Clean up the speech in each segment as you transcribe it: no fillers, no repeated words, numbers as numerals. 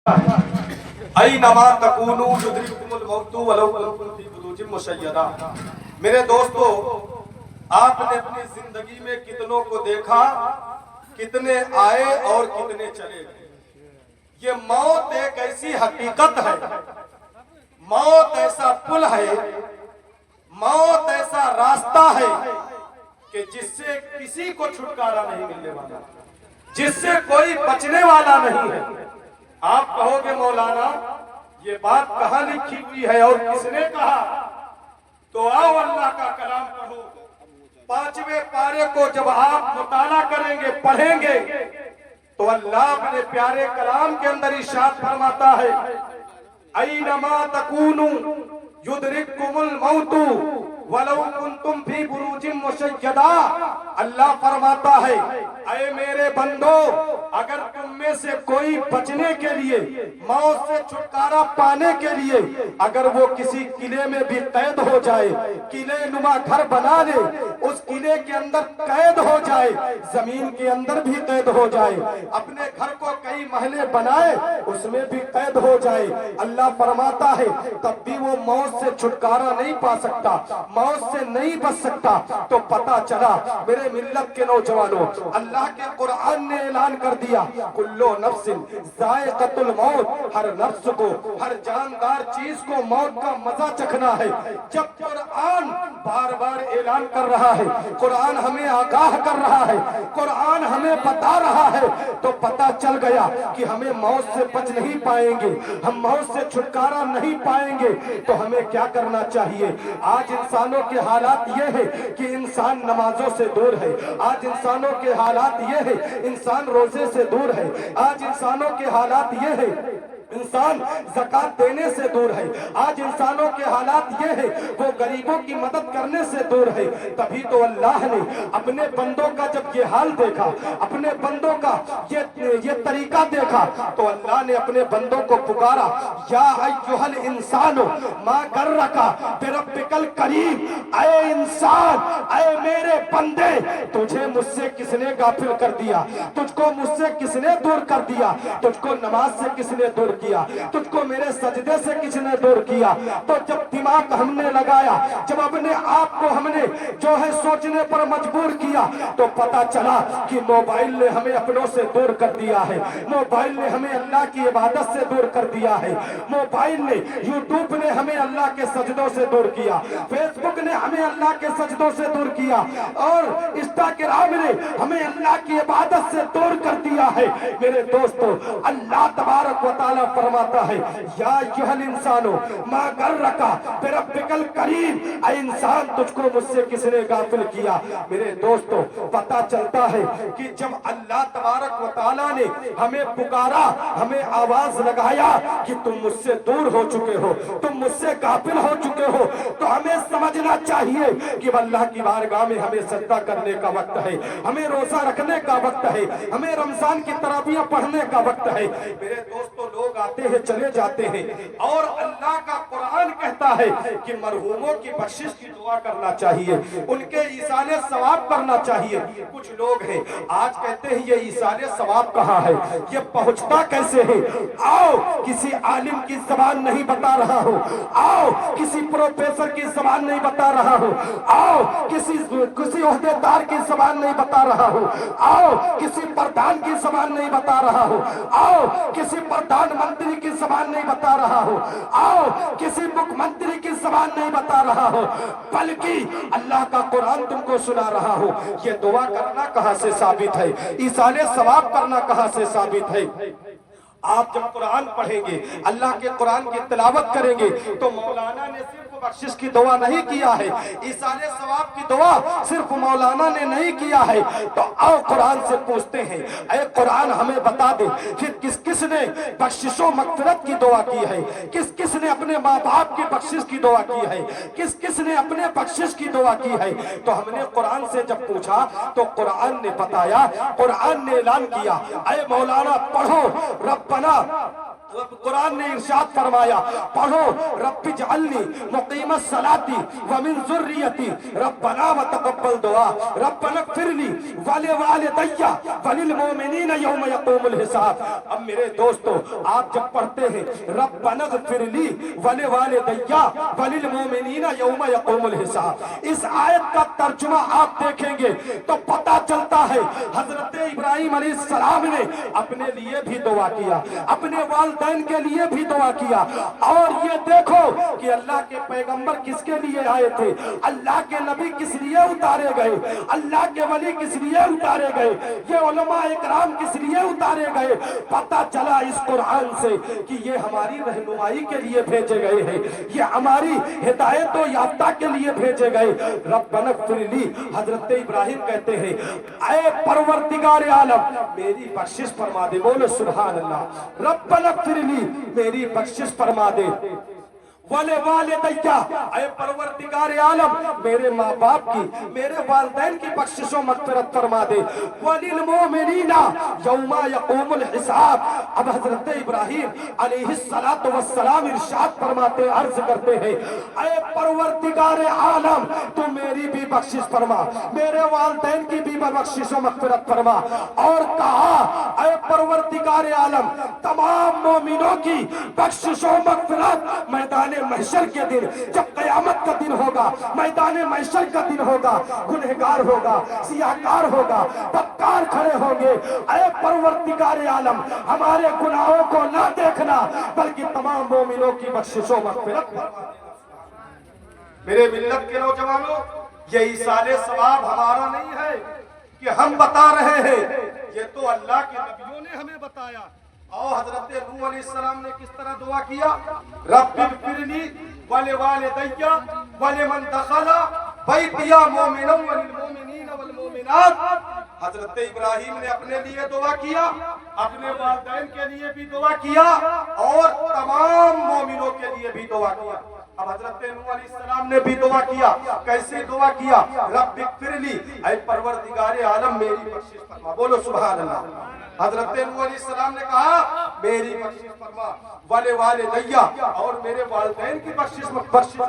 ऐनमा तकूनू युद्रिकुमुल मौतु वलौ कुंतुम फी बुरूजिम मुशय्यदा। मेरे दोस्तों, आपने अपनी जिंदगी में कितनों को देखा, कितने आए और कितने चले गए। ये मौत एक ऐसी हकीकत है, मौत ऐसा पुल है, मौत ऐसा रास्ता है कि जिससे किसी को छुटकारा नहीं मिलने वाला, जिससे कोई बचने वाला नहीं है। आप कहोगे मौलाना ये बात कहाँ लिखी हुई है और किसने कहा? तो आओ अल्लाह का कलाम पढ़ो। 5वें पारे को जब आप मुताला करेंगे, पढ़ेंगे, तो अल्लाह अपने प्यारे कलाम के अंदर इरशाद फरमाता है, ऐनमा तकूनू युद्रिकुमुल मौतु वलौ कुंतुम फी बुरूजिम मुशय्यदा। अल्लाह फरमाता है, ऐ मेरे बंदो, अगर तुम में से कोई बचने के लिए, मौत से छुटकारा पाने के लिए, अगर वो किसी किले में भी कैद हो जाए, किले नुमा घर बना ले, उस किले के अंदर कैद हो जाए, जमीन के अंदर भी कैद हो जाए, अपने घर को कई महले बनाए, उसमें भी कैद हो जाए, अल्लाह फरमाता है तब भी वो मौत से छुटकारा नहीं पा सकता, मौत से नहीं बच सकता। तो पता चला मेरे मिल्लत के नौजवानों, अल्लाह के कुरान ने ऐलान कर दिया, कुल्लो नफ्सिन जायक़तुल मौत, हर नफ्स को, हर जानदार चीज को मौत का मजा चखना है। जब कुरान बार बार ऐलान कर रहा है, कुरान हमें आगाह कर रहा है, कुरान हमें बता रहा है, तो पता चल गया कि हमें मौत से बच नहीं पाएंगे, हम मौत से छुटकारा नहीं पाएंगे। तो हमें क्या करना चाहिए? आज इंसानों के हालात ये है कि इंसान नमाजों से दूर है, आज इंसानों के हालात ये है इंसान रोजे से दूर है, आज इंसानों के हालात ये है इंसान ज़कात देने से दूर है, आज इंसानों के हालात ये है वो गरीबों की मदद करने से दूर है। तभी तो अल्लाह ने अपने बंदों का जब ये हाल देखा, अपने बंदों का ये तरीका देखा, तो अल्लाह ने अपने बंदों को पुकारा, या अय्युहल इंसानो मा गर्रका बिरब्बिकल करीम। ऐ इंसान, ऐ मेरे बंदे, तुझे मुझसे किसने गाफिल कर दिया, तुझको मुझसे किसने दूर कर दिया, तुझको नमाज से किसने दूर किया, तुझको मेरे सजदे से किसने दूर किया। तो जब दिमाग हमने लगाया, जब अपने आप को हमने जो है सोचने पर मजबूर किया, तो पता चला कि मोबाइल ने हमें अपनों से दूर कर दिया है, मोबाइल ने हमें अल्लाह की इबादत से दूर कर दिया है, मोबाइल ने, यूट्यूब ने हमें अल्लाह के सजदों से दूर किया, फेसबुक ने हमें अल्लाह के सजदों से दूर किया, और इंस्टाग्राम ने हमें अल्लाह की इबादत से दूर कर दिया है। मेरे दोस्तों, अल्लाह तबारक व तआला फरमाता है, या अय्युहल इंसानो मा गर्रका बिरब्बिकल करीम। ऐ इंसान, तुझको मुझसे किसने गाफिल किया। मेरे दोस्तों, पता चलता है कि जब अल्लाह तबारक व तआला ने हमें पुकारा, हमें आवाज लगाया कि तुम मुझसे दूर हो चुके हो, तुम मुझसे गाफिल हो चुके हो, तो हमें समझना चाहिए कि अल्लाह की बारगाह में हमें सजदा करने का वक्त है, हमें रोजा रखने का वक्त है, हमें रमजान की तरावियां पढ़ने का वक्त है। मेरे दोस्तों, लोग आते हैं चले जाते हैं, और अल्लाह का कुरान कहता है कि मरहूमों की बख्शिश की दुआ करना चाहिए, उनके ईसाने सवाब करना चाहिए। कुछ लोग हैं आज कहते हैं ये ईसाने सवाब कहाँ है, ये पहुंचता कैसे है? आओ, किसी आलिम की जबान नहीं बता रहा हूँ, आओ किसी प्रोफेसर की जबान नहीं बता रहा हूँ, आओ किसी ओहदेदार की जबान नहीं बता रहा हूँ, आओ किसी प्रधान की जबान नहीं बता रहा हूँ, आओ किसी प्रधानमंत्री की जबान नहीं बता रहा हूँ, आओ किसी मुख्यमंत्री की जबान नहीं बता रहा हूँ, बल्कि अल्लाह का कुरान तुमको सुना रहा हूँ। ये दुआ करना कहाँ से साबित है? ईसाने सवाब करना कहाँ से साबित है? आप जब कुरान पढ़ेंगे, अल्लाह के कुरान की तिलावत करेंगे, तो मौलाना ने सिर्फ बख्शिश की दुआ नहीं किया है, ईसाने सवाब की दुआ सिर्फ मौलाना ने नहीं किया है। तो आओ कुरान से पूछते हैं, ऐ कुरान हमें बता दे कि किस किस ने बख्शिशों मगफिरत की दुआ की है, किस किस ने अपने माँ बाप की बख्शिश की दुआ की है, किस किस ने अपने बख्शिश की दुआ की है। तो हमने कुरान से जब पूछा तो कुरान ने बताया, कुरान ने ऐलान किया, ऐ मौलाना पढ़ो, रब्बना कुरान ने इरशाद फरमाया, पढ़ो रब्बि जअलनी मुकीमस सलाती व मिन ज़ुर्रियती रब्बना व तक़ब्बल दुआ रब्बना इग़फ़िरली व लिवालिदैया व लिल मुमिनीना यौम यक़ूमुल हिसाब। अब मेरे दोस्तों, आप जब पढ़ते हैं रब्बना इग़फ़िरली व लिवालिदैया व लिल मुमिनीना यौम यक़ूमुल हिसाब, इस आयत का तर्जुमा आप देखेंगे तो पता चलता है हजरत इब्राहिम अलैहिस्सलाम ने अपने लिए भी दुआ किया, अपने वालिदैन के लिए भी दुआ किया। और ये देखो कि अल्लाह के पैगंबर किसके लिए आए थे, अल्लाह के नबी किस लिए उतारे गए, अल्लाह के वली किस लिए उतारे गए, ये उलमा इकराम किस लिए उतारे गए। पता चला इस कुरान से कि ये हमारी रहनुमाई के लिए भेजे गए हैं, ये हमारी हिदायत व याफ्ता के लिए भेजे गए। रब्बना इग़फ़िरली, हजरत इब्राहिम कहते हैं, ऐ परवरदिगार आलम मेरी बख्शिश फरमा दे। बोलो सुभान अल्लाह। रब्बना इग़फ़िरली, मेरी बख्शिश फरमा दे। वाले वालिदैया, ऐ परवरदिगार आलम मेरे माँ बाप की, मेरे वालिदैन की बख्शिशों मग़फ़िरत फरमा दे। वलिल मोमिनीना यौमा यक़ूमुल हिसाब। अब हजरत इब्राहिम अलैहिस्सलातु वस्सलाम इरशाद फरमाते, अर्ज करते हैं, ऐ परवरदिगार आलम तू मेरी भी बख्शिश फरमा, मेरे वालिदैन की भी बख्शिशों मग़फ़िरत फरमा। और कहा, ऐ परवरदिगार आलम तमाम मोमिनों की बख्शिशों मग़फ़िरत मैदान महशर के दिन, जब क़यामत का दिन होगा, मैदान महशर का दिन होगा, गुनहगार होगा, सियाहकार होगा, बदकार खड़े होंगे। ऐ परवरदिगार आलम हमारे गुनाहों को ना देखना बल्कि तमाम मोमिनों की बख्शिशों मग़फ़िरत फरमा। मेरे मिल्लत के नौजवानों, ये इसाले सवाब हमारा नहीं है कि हम बता रहे हैं, ये तो अल्लाह के नबियों ने हमें बताया। और हजरत नूह अलैहिस्सलाम ने किस तरह दुआ किया, रब्बि इग़फ़िरली व लिवालिदैया व लिमन दख़ला बैतिया मुमिनन व लिलमुमिनीन वल मुमिनात। हजरत इब्राहिम ने अपने लिए दुआ किया, अपने वालिदैन के लिए भी दुआ किया और तमाम मोमिनों के लिए भी दुआ किया। अब हजरत नूह अलैहिस्सलाम ने भी दुआ किया। कैसे दुआ किया, रब्बि इग़फ़िरली, ऐ परवरदिगार आलम मेरी बख्शिश फरमा। बोलो सुभान अल्लाह। हजरत नूह अलैहिस्सलाम ने कहा मेरी बख्शिश फरमा, वाले वालिदैया और मेरे वालिदैन की बख्शिश व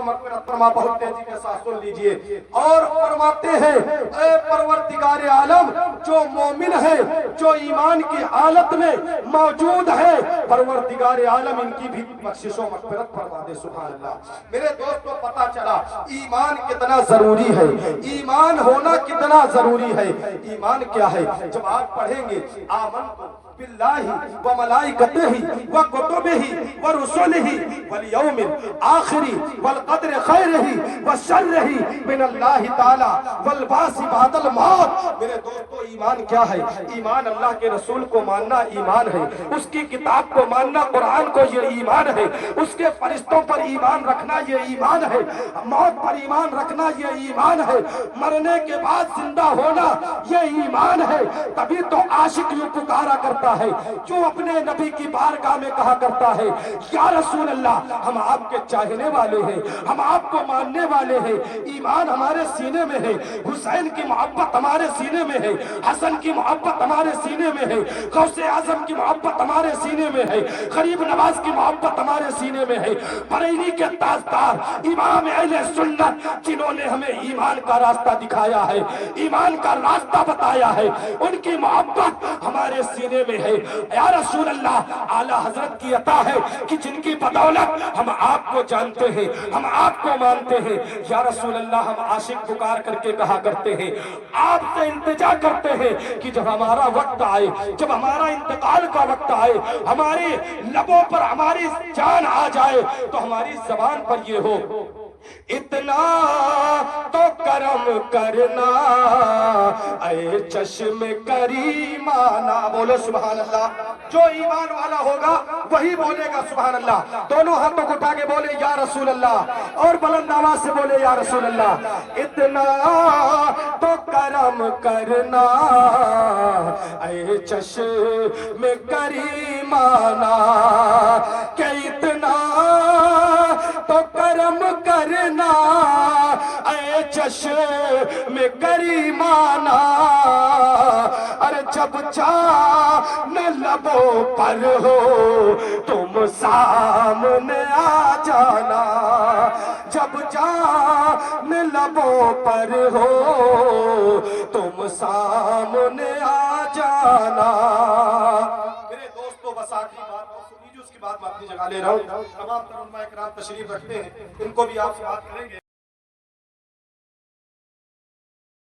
मग़फ़िरत फरमा। बहुत तेजी के साथ सुन लीजिए। और फरमाते हैं, ऐ परवरदिगार आलम जो मोमिन है, जो ईमान की हालत में मौजूद है, परवरदिगार आलम इनकी भी बख्शिश व मग़फ़िरत फरमा दे। सुभान अल्लाह। मेरे दोस्तों, पता चला ईमान कितना जरूरी है, ईमान होना कितना जरूरी है। ईमान क्या है, जब आप पढ़ेंगे आमन्तु बिल्लाहि व मलाइकतिहि व कुतुबिहि व रुसुलिहि वल यौमिल आखिरी वल क़द्रि खैरिहि व शर्रिहि मिनल्लाहि ताला वल बासी बादल मौत। मेरे दोस्तों, ईमान क्या है, ईमान अल्लाह के रसूल को मानना ईमान है, उसकी किताब को मानना, कुरान को, ये ईमान है। उसके फरिश्तों पर ईमान रखना, ये ईमान है। मौत पर ईमान रखना, ये ईमान है। मरने के बाद जिंदा होना, ये ईमान है। तभी तो आशिक यूं पुकारा करता है, जो अपने नबी की बारगाह में कहा करता है, या रसूल अल्लाह हम आपके चाहने वाले हैं, हम आपको मानने वाले हैं। ईमान हमारे सीने में है, हुसैन की मोहब्बत हमारे सीने में है, हसन की मोहब्बत हमारे सीने में है, गौसे आजम की मोहब्बत हमारे सीने में है, गरीब नवाज की मोहब्बत हमारे सीने में है। बरेली के ताजदार इमाम अहले सुन्नत, जिन्होंने हमें ईमान का रास्ता दिखाया है, ईमान का रास्ता बताया है, उनकी मोहब्बत हमारे सीने में है। या रसूल अल्लाह, आला हजरत की अता है कि जिनकी बदौलत हम आपको जानते हैं, हम आपको मानते हैं। या रसूल अल्लाह, हम आशिक पुकार करके कहा करते हैं, आपसे इंतजार करते हैं कि जब हमारा वक्त आए, जब हमारा इंतकाल का वक्त आए, हमारे लबों पर हमारी जान आ जाए, तो हमारी जबान पर ये हो, इतना तो करम करना ऐ चश्मे करीमाना। बोलो सुभान अल्लाह। जो ईमान वाला होगा वही बोलेगा सुभान अल्लाह। दोनों हाथों को उठा के बोले या रसूल अल्लाह, और बुलंद आवाज से बोले या रसूल अल्लाह। इतना तो करम करना ऐ चश्मे करीमाना, के इतना तो करम करना ऐ चश्मे करीमाना। अरे जब चाँद लबों पर हो तो तुम सामने आ जाना, जब जान लबों पर हो तुम सामने आ जाना। मेरे दोस्तों बस आखिरी बात और सुन लीजिए, उसके बाद मैं अपनी जगह ले रहा हूँ। तमाम तरह उलमा-ए-किराम तशरीफ रखते हैं, इनको भी आपसे बात करेंगे।